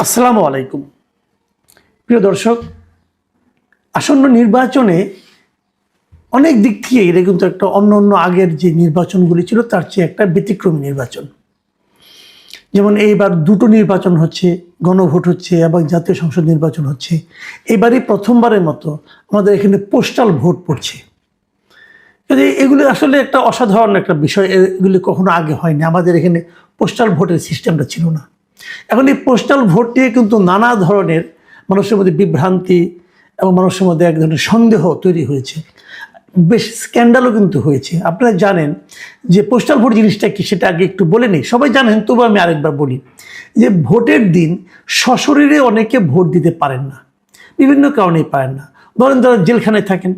আসসালামু আলাইকুম প্রিয় দর্শক, আসন্ন নির্বাচনে অনেক দিক থেকে এটা কিন্তু একটা অন্য আগের যে নির্বাচনগুলি ছিল তার চেয়ে একটা ব্যতিক্রমী নির্বাচন। যেমন এইবার দুটো নির্বাচন হচ্ছে, গণভোট হচ্ছে এবং জাতীয় সংসদ নির্বাচন হচ্ছে। এবারই প্রথমবারের মতো আমাদের এখানে পোস্টাল ভোট পড়ছে। এগুলি আসলে একটা অসাধারণ একটা বিষয়, এগুলি কখনো আগে হয়নি। আমাদের এখানে পোস্টাল ভোটের সিস্টেমটা ছিল না। এখন এই পোস্টাল ভোট নিয়ে কিন্তু নানা ধরনের মানুষের মধ্যে বিভ্রান্তি এবং মানুষের মধ্যে এক ধরনের সন্দেহ তৈরি হয়েছে, বেশ স্ক্যান্ডালও কিন্তু হয়েছে। আপনারা জানেন যে পোস্টাল ভোট জিনিসটা কি, সেটা আগে একটু বলে নিই। সবাই জানেন, তবু আমি আরেকবার বলি যে ভোটের দিন সশরীরে অনেকে ভোট দিতে পারেন না, বিভিন্ন কারণেই পারেন না। ধরেন যারা জেলখানায় থাকেন,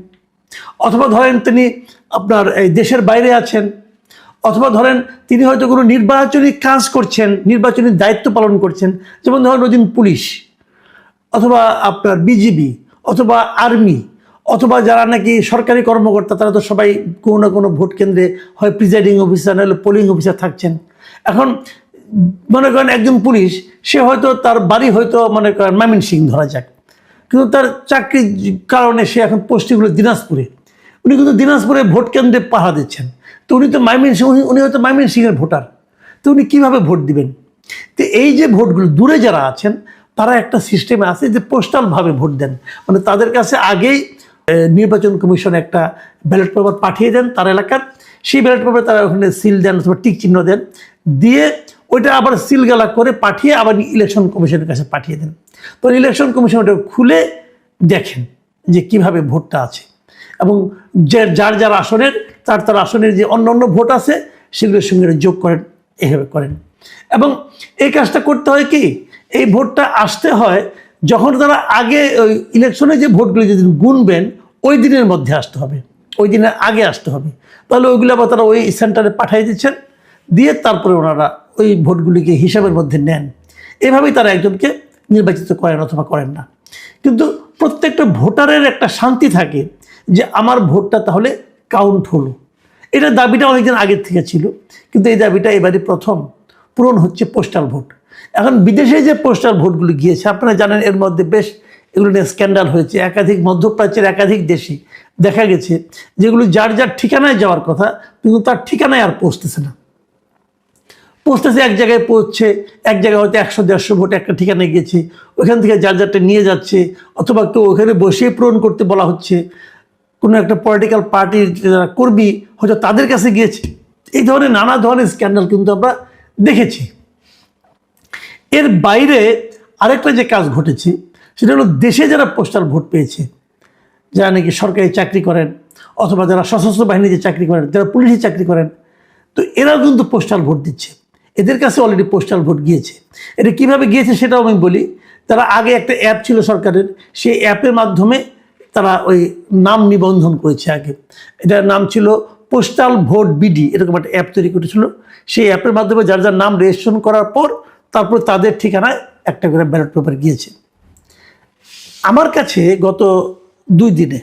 অথবা ধরেন তিনি আপনার এই দেশের বাইরে আছেন, অথবা ধরেন তিনি হয়তো কোনো নির্বাচনী কাজ করছেন, নির্বাচনী দায়িত্ব পালন করছেন। যেমন ধরেন ওদিন পুলিশ, অথবা আপনার বিজিবি, অথবা আর্মি, অথবা যারা নাকি সরকারি কর্মকর্তা, তারা তো সবাই কোনো না কোনো ভোট কেন্দ্রে হয় প্রিজাইডিং অফিসার নাহলে পোলিং অফিসার থাকছেন। এখন মনে করেন একজন পুলিশ, সে হয়তো তার বাড়ি হয়তো মনে করেন ময়মনসিংহ ধরা যাক, কিন্তু তার চাকরির কারণে সে এখন পোস্টিংগুলো দিনাজপুরে। উনি কিন্তু দিনাজপুরে ভোট কেন্দ্রে পাহারা দিচ্ছেন। তো উনি তো ময়মনসিংহ, উনি হয়তো ময়মনসিংহের ভোটার, তো উনি কীভাবে ভোট দিবেন? তো এই যে ভোটগুলো দূরে যারা আছেন, তারা একটা সিস্টেমে আছে যে পোস্টালভাবে ভোট দেন। মানে তাদের কাছে আগেই নির্বাচন কমিশন একটা ব্যালট পেপার পাঠিয়ে দেন তার এলাকার, সেই ব্যালট পেপারে তারা ওখানে সিল দেন অথবা টিক চিহ্ন দেন, দিয়ে ওইটা আবার সিলগালা করে পাঠিয়ে আবার ইলেকশন কমিশনের কাছে পাঠিয়ে দেন। তো ইলেকশন কমিশন ওটা খুলে দেখেন যে কিভাবে ভোটটা আছে, এবং যার যার আসনের তার আসনের যে অন্য ভোট আছে সেগুলোর সঙ্গে যোগ করেন, এভাবে করেন। এবং এই কাজটা করতে হয় কি, এই ভোটটা আসতে হয় যখন তারা আগে ওই ইলেকশনে যে ভোটগুলো যেদিন গুনবেন ওই দিনের মধ্যে আসতে হবে, ওই দিনের আগে আসতে হবে। তাহলে ওইগুলো আবার তারা ওই সেন্টারে পাঠিয়ে দিচ্ছেন, দিয়ে তারপরে ওনারা ওই ভোটগুলিকে হিসাবের মধ্যে নেন। এভাবেই তারা একজনকে নির্বাচিত করেন অথবা করেন না। কিন্তু প্রত্যেকটা ভোটারের একটা শান্তি থাকে যে আমার ভোটটা তাহলে কাউন্ট হলো। এটা দাবিটা অনেকদিন আগের থেকে ছিল, কিন্তু এই দাবিটা এবারে প্রথম পূরণ হচ্ছে পোস্টাল ভোট। এখন বিদেশে যে পোস্টাল ভোটগুলো গিয়েছে, আপনারা জানেন এর মধ্যে বেশ এগুলো নিয়ে স্ক্যান্ডাল হয়েছে। একাধিক মধ্যপ্রাচ্যের একাধিক দেশে দেখা গেছে যেগুলো যার যার ঠিকানায় যাওয়ার কথা, কিন্তু তার ঠিকানায় আর পৌঁছতেছে না। পৌঁছতেছে এক জায়গায়, পৌঁছছে এক জায়গায় হয়তো 100-150 ভোট একটা ঠিকানায় গিয়েছে, ওখান থেকে যার যারটা নিয়ে যাচ্ছে, অথবা কেউ ওখানে বসে পূরণ করতে বলা হচ্ছে। কোনো একটা পলিটিক্যাল পার্টির যারা কর্মী হয়তো তাদের কাছে গিয়েছে। এই ধরনের নানা ধরনের স্ক্যান্ডাল কিন্তু আমরা দেখেছি। এর বাইরে আরেকটা যে কাজ ঘটেছে সেটা হলো, দেশে যারা পোস্টাল ভোট পেয়েছে, যারা নাকি সরকারি চাকরি করেন, অথবা যারা সশস্ত্র বাহিনীতে চাকরি করেন, যারা পুলিশে চাকরি করেন, তো এরাও কিন্তু পোস্টাল ভোট দিচ্ছে। এদের কাছে অলরেডি পোস্টাল ভোট গিয়েছে। এটা কীভাবে গিয়েছে সেটাও আমি বলি। তারা আগে একটা অ্যাপ ছিল সরকারের, সেই অ্যাপের মাধ্যমে তারা ওই নাম নিবন্ধন করেছে। আগে এটার নাম ছিল পোস্টাল ভোট বিডি, এরকম একটা অ্যাপ তৈরি করেছিল। সেই অ্যাপের মাধ্যমে যার যার নাম রেজিস্ট্রেশন করার পর তারপর তাদের ঠিকানায় একটা করে ব্যালট পেপার গিয়েছে। আমার কাছে গত 2 দিনে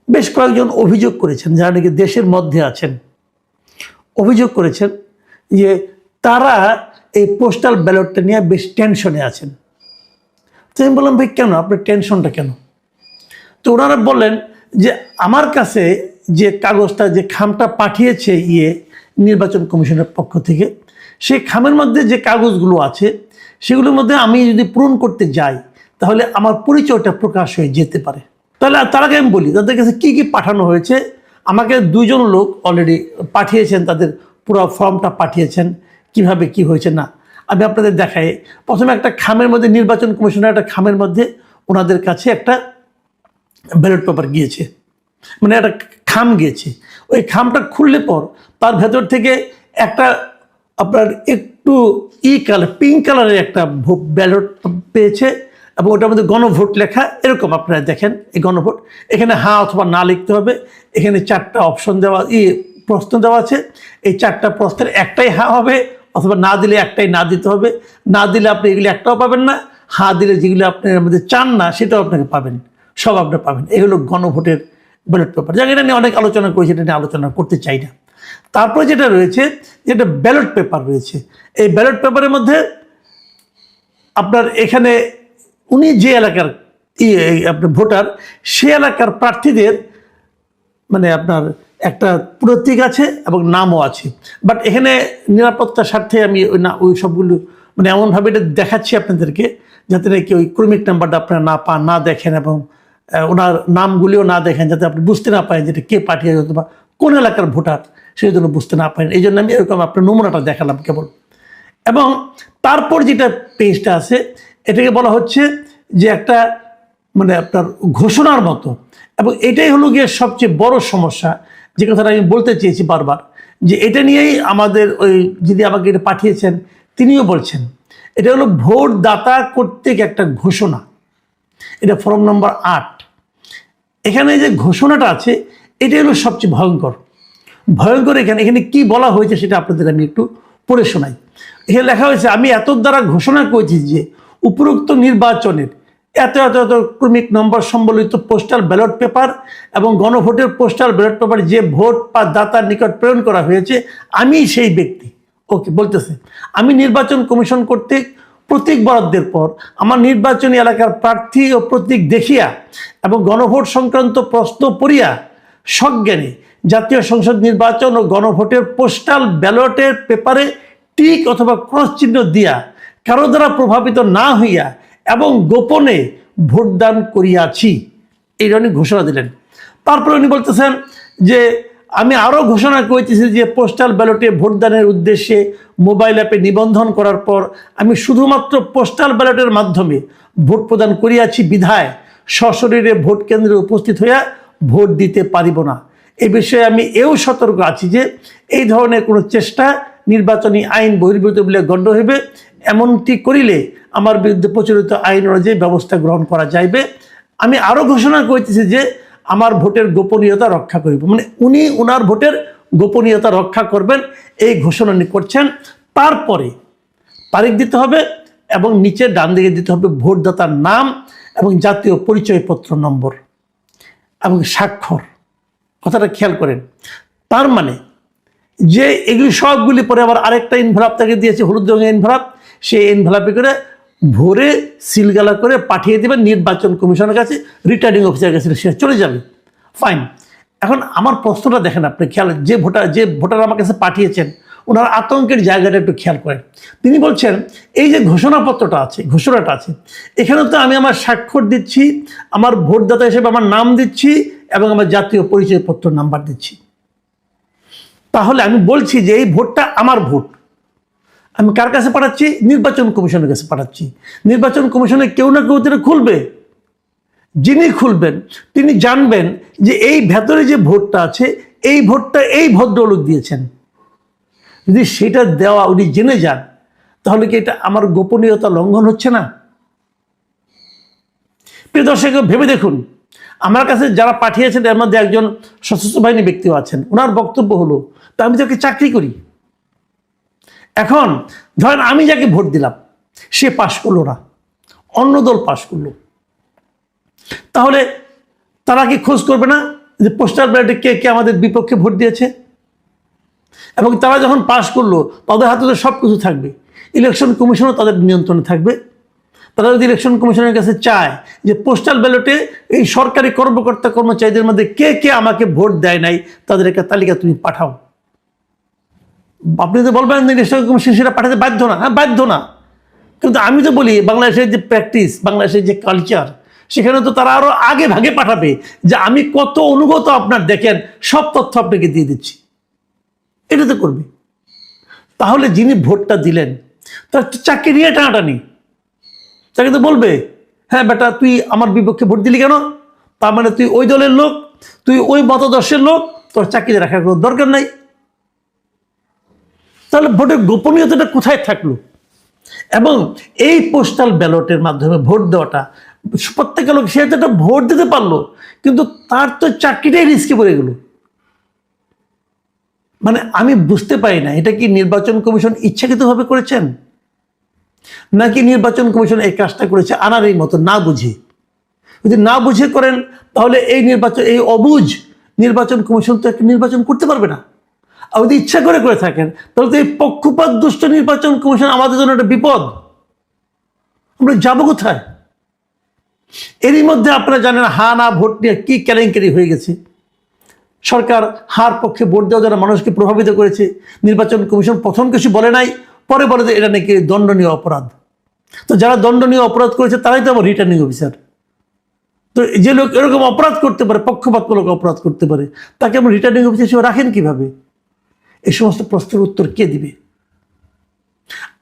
বেশ কয়েকজন অভিযোগ করেছেন, যারা নাকি দেশের মধ্যে আছেন, অভিযোগ করেছেন যে তারা এই পোস্টাল ব্যালটটা নিয়ে বেশ টেনশনে আছেন। তো আমি বললাম, ভাই কেন, আপনার টেনশনটা কেন? তো ওনারা বললেন যে আমার কাছে যে কাগজটা, যে খামটা পাঠিয়েছে নির্বাচন কমিশনের পক্ষ থেকে, সেই খামের মধ্যে যে কাগজগুলো আছে সেগুলোর মধ্যে আমি যদি পূরণ করতে যাই তাহলে আমার পরিচয়টা প্রকাশ হয়ে যেতে পারে। তাহলে তারাকে আমি বলি তাদের কাছে কী কী পাঠানো হয়েছে। আমাকে 2 জন লোক অলরেডি পাঠিয়েছেন, তাদের পুরো ফর্মটা পাঠিয়েছেন, কিভাবে কি হয়েছে না আমি আপনাদের দেখাই। প্রথমে একটা খামের মধ্যে, নির্বাচন কমিশনের একটা খামের মধ্যে ওনাদের কাছে একটা ব্যালট পেপার গিয়েছে, মানে একটা খাম গিয়েছে। ওই খামটা খুললে পর তার ভেতর থেকে একটা আপনার একটু কালার, পিঙ্ক কালারের একটা ব্যালট পেয়েছে, এবং ওটার মধ্যে গণভোট লেখা। এরকম আপনারা দেখেন এই গণভোট, এখানে হ্যাঁ অথবা না লিখতে হবে। এখানে 4টা অপশন দেওয়া, প্রশ্ন দেওয়া আছে। এই 4টা প্রশ্নের একটাই হ্যাঁ হবে, অথবা না দিলে একটাই না দিতে হবে। না দিলে আপনি এগুলি একটাও পাবেন না, হ্যাঁ দিলে যেগুলো আপনি এর মধ্যে চান না সেটাও আপনাকে পাবেন, সব আপনি পাবেন। এগুলো গণভোটের ব্যালট পেপার। যাকে এটা নিয়ে অনেক আলোচনা করেছে, এটা নিয়ে আলোচনা করতে চাই না। তারপরে যেটা রয়েছে, যেটা ব্যালট পেপার রয়েছে, এই ব্যালট পেপারের মধ্যে আপনার এখানে উনি যে এলাকার আপনার ভোটার, সে এলাকার প্রার্থীদের মানে আপনার একটা প্রতীক আছে এবং নামও আছে। বাট এখানে নিরাপত্তার স্বার্থে আমি ওই সবগুলো মানে এমনভাবে এটা দেখাচ্ছি আপনাদেরকে, যাতে নাকি ওই ক্রমিক নাম্বারটা আপনারা না পান, না দেখেন, এবং ওনার নামগুলিও না দেখেন, যাতে আপনি বুঝতে না পারেন যেটা কে পাঠিয়ে বা কোন এলাকার ভোটার, সেই জন্য বুঝতে না পারেন। এই জন্য আমি এরকম আপনার নমুনাটা দেখালাম কেবল। এবং তারপর যেটা পেজটা আছে, এটাকে বলা হচ্ছে যে একটা মানে আপনার ঘোষণার মতো। এবং এটাই হলো গিয়ে সবচেয়ে বড় সমস্যা, যে কথাটা আমি বলতে চেয়েছি বারবার, যে এটা নিয়েই আমাদের ওই যিনি আমাকে এটা পাঠিয়েছেন তিনিও বলছেন, এটা হলো ভোটদাতা কর্তৃক একটা ঘোষণা। এটা ফর্ম নম্বর 8। এখানে যে ঘোষণাটা আছে এটাই হলো সবচেয়ে ভয়ঙ্কর। এখানে কি বলা হয়েছে সেটা আপনাদের আমি একটু পড়ে শোনাই। এখানে লেখা হয়েছে, আমি এত দ্বারা ঘোষণা করেছি যে উপরোক্ত নির্বাচনের এত এত এত ক্রমিক নম্বর সম্বলিত পোস্টাল ব্যালট পেপার এবং গণভোটের পোস্টাল ব্যালট পেপার যে ভোট বা দাতার নিকট প্রেরণ করা হয়েছে, আমি সেই ব্যক্তি। ওকে, বলতেছে আমি নির্বাচন কমিশন কর্তৃক প্রতীক বরাদ্দের পর আমার নির্বাচনী এলাকার প্রার্থী ও প্রতীক দেখিয়া এবং গণভোট সংক্রান্ত প্রশ্ন পড়িয়া সজ্ঞানে জাতীয় সংসদ নির্বাচন ও গণভোটের পোস্টাল ব্যালটের পেপারে টিক অথবা ক্রস চিহ্ন দিয়া কারো দ্বারা প্রভাবিত না হইয়া এবং গোপনে ভোটদান করিয়াছি, এই উনি ঘোষণা দিলেন। তারপরে উনি বলতেছেন যে আমি আরও ঘোষণা করিতেছি যে পোস্টাল ব্যালটে ভোটদানের উদ্দেশ্যে মোবাইল অ্যাপে নিবন্ধন করার পর আমি শুধুমাত্র পোস্টাল ব্যালটের মাধ্যমে ভোট প্রদান করিয়াছি বিধায় সশরীরে ভোট কেন্দ্রে উপস্থিত হইয়া ভোট দিতে পারিব না। এই বিষয়ে আমি এও সতর্ক আছি যে এই ধরনের কোনো চেষ্টা নির্বাচনী আইন বহির্ভূত বলে গণ্য হইবে। এমনটি করিলে আমার বিরুদ্ধে প্রচলিত আইন অনুযায়ী ব্যবস্থা গ্রহণ করা যাইবে। আমি আরও ঘোষণা করিতেছি যে আমার ভোটের গোপনীয়তা রক্ষা করিব। মানে উনি ওনার ভোটের গোপনীয়তা রক্ষা করবেন, এই ঘোষণা উনি করছেন। তারপরে তারিখ দিতে হবে এবং নিচে ডান দিকে দিতে হবে ভোটদাতার নাম এবং জাতীয় পরিচয়পত্র নম্বর এবং স্বাক্ষর। কথাটা খেয়াল করেন। তার মানে যে এগুলি সবগুলি পরে আবার আরেকটা এনভেলপ তাকে দিয়েছে, হলুদ রঙের এনভেলপ, সেই এনভেলপে করে ভরে সিলগালা করে পাঠিয়ে দেবেন নির্বাচন কমিশনের কাছে, রিটার্নিং অফিসারের কাছে সে চলে যাবে। ফাইন। এখন আমার প্রশ্নটা দেখেন আপনি, খেয়াল, যে ভোটার আমার কাছে পাঠিয়েছেন ওনার আতঙ্কের জায়গাটা একটু খেয়াল করেন। তিনি বলছেন এই যে ঘোষণাটা আছে, এখানে তো আমি আমার স্বাক্ষর দিচ্ছি, আমার ভোটদাতা হিসেবে আমার নাম দিচ্ছি এবং আমার জাতীয় পরিচয়পত্র নাম্বার দিচ্ছি। তাহলে আমি বলছি যে এই ভোটটা আমার ভোট। আমি কার কাছে পাঠাচ্ছি? নির্বাচন কমিশনের কাছে পাঠাচ্ছি। নির্বাচন কমিশনে কেউ না কেউ তিনি খুলবে। যিনি খুলবেন তিনি জানবেন যে এই ভেতরে যে ভোটটা আছে এই ভোটটা এই ভদ্রলোক দিয়েছেন। যদি সেটা দেওয়া উনি জেনে যান, তাহলে কি এটা আমার গোপনীয়তা লঙ্ঘন হচ্ছে না? প্রিয় দর্শক, ভেবে দেখুন, আমার কাছে যারা পাঠিয়েছেন এর মধ্যে একজন সশস্ত্র বাহিনী ব্যক্তিও আছেন। ওনার বক্তব্য হলো, তা আমি তাকে চাকরি করি। এখন ধরেন আমি যাকে ভোট দিলাম সে পাশ করলো না, অন্য দল পাশ করলো, তাহলে তারা কি খোঁজ করবে না যে পোস্টাল ব্যালটে কে কে আমাদের বিপক্ষে ভোট দিয়েছে? এবং তারা যখন পাশ করলো তাদের হাতে তো সব কিছু থাকবে, ইলেকশন কমিশনও তাদের নিয়ন্ত্রণে থাকবে। তারা যদি ইলেকশন কমিশনের কাছে চায় যে পোস্টাল ব্যালটে এই সরকারি কর্মকর্তা কর্মচারীদের মধ্যে কে কে আমাকে ভোট দেয় নাই তাদের একটা তালিকা তুমি পাঠাও, আপনি তো বলবেন ইলেকশন কমিশন সেটা পাঠাতে বাধ্য না। হ্যাঁ, বাধ্য না, কিন্তু আমি তো বলি বাংলাদেশের যে প্র্যাকটিস, বাংলাদেশের যে কালচার, সেখানে তো তারা আরো আগে ভাগে পাঠাবে যে আমি কত অনুগত আপনার, দেখেন সব তথ্য আপনাকে দিয়ে দিচ্ছি, এটা তো করবে। তাহলে যিনি ভোটটা দিলেন তার চাকরি নিয়ে টানাটানি, তাকে তো বলবে হ্যাঁ বেটা তুই আমার বিপক্ষে ভোট দিলি কেন, তার মানে তুই ওই দলের লোক, তুই ওই মতাদর্শের লোক, তোর চাকরি রাখার কোনো দরকার নাই। তাহলে ভোটের গোপনীয়তাটা কোথায় থাকলো? এবং এই পোস্টাল ব্যালটের মাধ্যমে ভোট দেওয়াটা, প্রত্যেক লোক সে একটা ভোট দিতে পারলো, কিন্তু তার তো চাকরিটাই রিস্কে পড়ে গেল। মানে আমি বুঝতে পারি না, এটা কি নির্বাচন কমিশন ইচ্ছাকৃতভাবে করেছেন, নাকি নির্বাচন কমিশন এই কাজটা করেছে আনারই মতো না বুঝে? যদি না বুঝে করেন তাহলে এই অবুঝ নির্বাচন কমিশন তো একটা নির্বাচন করতে পারবে না। আর যদি ইচ্ছা করে থাকেন তাহলে তো এই পক্ষপাত দুষ্ট নির্বাচন কমিশন আমাদের জন্য একটা বিপদ। আমরা যাবো কোথায়? এরই মধ্যে আপনারা জানেন হা না ভোট নিয়ে কী কেলেঙ্কারি হয়ে গেছে। সরকার হার পক্ষে ভোট দেওয়া যারা মানুষকে প্রভাবিত করেছে, নির্বাচন কমিশন প্রথম কিছু বলে নাই, পরে বলে যে এটা নাকি দণ্ডনীয় অপরাধ। তো যারা দণ্ডনীয় অপরাধ করেছে তারাই তো আবার রিটার্নিং অফিসার। তো যে লোক এরকম অপরাধ করতে পারে, পক্ষপাতমূলক অপরাধ করতে পারে, তাকে আমরা রিটার্নিং অফিসার হিসেবে রাখেন কিভাবে? এই সমস্ত প্রশ্নের উত্তর কে দিবে?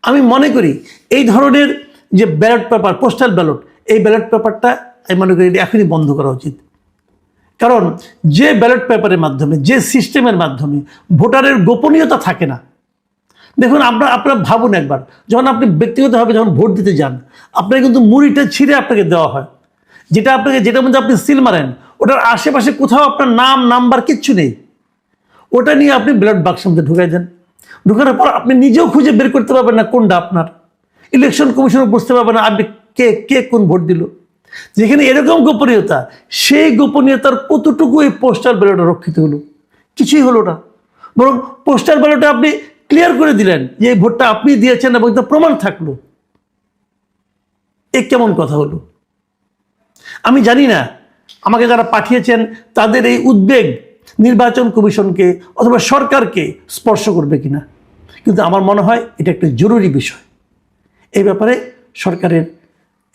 আমি মনে করি এই ধরনের যে ব্যালট পেপার, পোস্টাল ব্যালট, এই ব্যালট পেপারটা আমি মনে করি এখনই বন্ধ করা উচিত। কারণ যে ব্যালট পেপারের মাধ্যমে, যে সিস্টেমের মাধ্যমে ভোটারের গোপনীয়তা থাকে না। দেখুন, আপনারা ভাবুন একবার, যখন আপনি ব্যক্তিগতভাবে যখন ভোট দিতে যান, আপনাকে কিন্তু মুড়িটা ছিঁড়ে আপনাকে দেওয়া হয়, যেটার মধ্যে আপনি সিল মারেন, ওটার আশেপাশে কোথাও আপনার নাম নাম্বার কিচ্ছু নেই। ওটা নিয়ে আপনি ব্যালট বাক্সের মধ্যে ঢুকাই দেন। ঢুকানোর পর আপনি নিজেও খুঁজে বের করতে পারবেন না কোনটা আপনার। ইলেকশন কমিশনও বুঝতে পারবে না আপনি কে কোন ভোট দিল। যেখানে এরকম গোপনীয়তা, সেই গোপনীয়তার কতটুকু এই পোস্টাল ব্যালটে রক্ষিত হলো? কিছুই হলো না। বরং পোস্টাল ব্যালটে আপনি ক্লিয়ার করে দিলেন যে এই ভোটটা আপনি দিয়েছেন এবং তা প্রমাণ থাকলো। এ কেমন কথা হলো? আমি জানি না আমাকে যারা পাঠিয়েছেন তাদের এই উদ্বেগ নির্বাচন কমিশনকে অথবা সরকারকে স্পর্শ করবে কিনা, কিন্তু আমার মনে হয় এটা একটা জরুরি বিষয়। এই ব্যাপারে সরকারের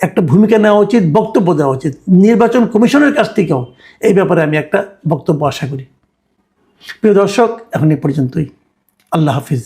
একটা ভূমিকা নেওয়া উচিত, বক্তব্য দেওয়া উচিত। নির্বাচন কমিশনের কাছ থেকেও এই ব্যাপারে আমি একটা বক্তব্য আশা করি। প্রিয় দর্শক, এখন এই পর্যন্তই। আল্লাহ হাফিজ।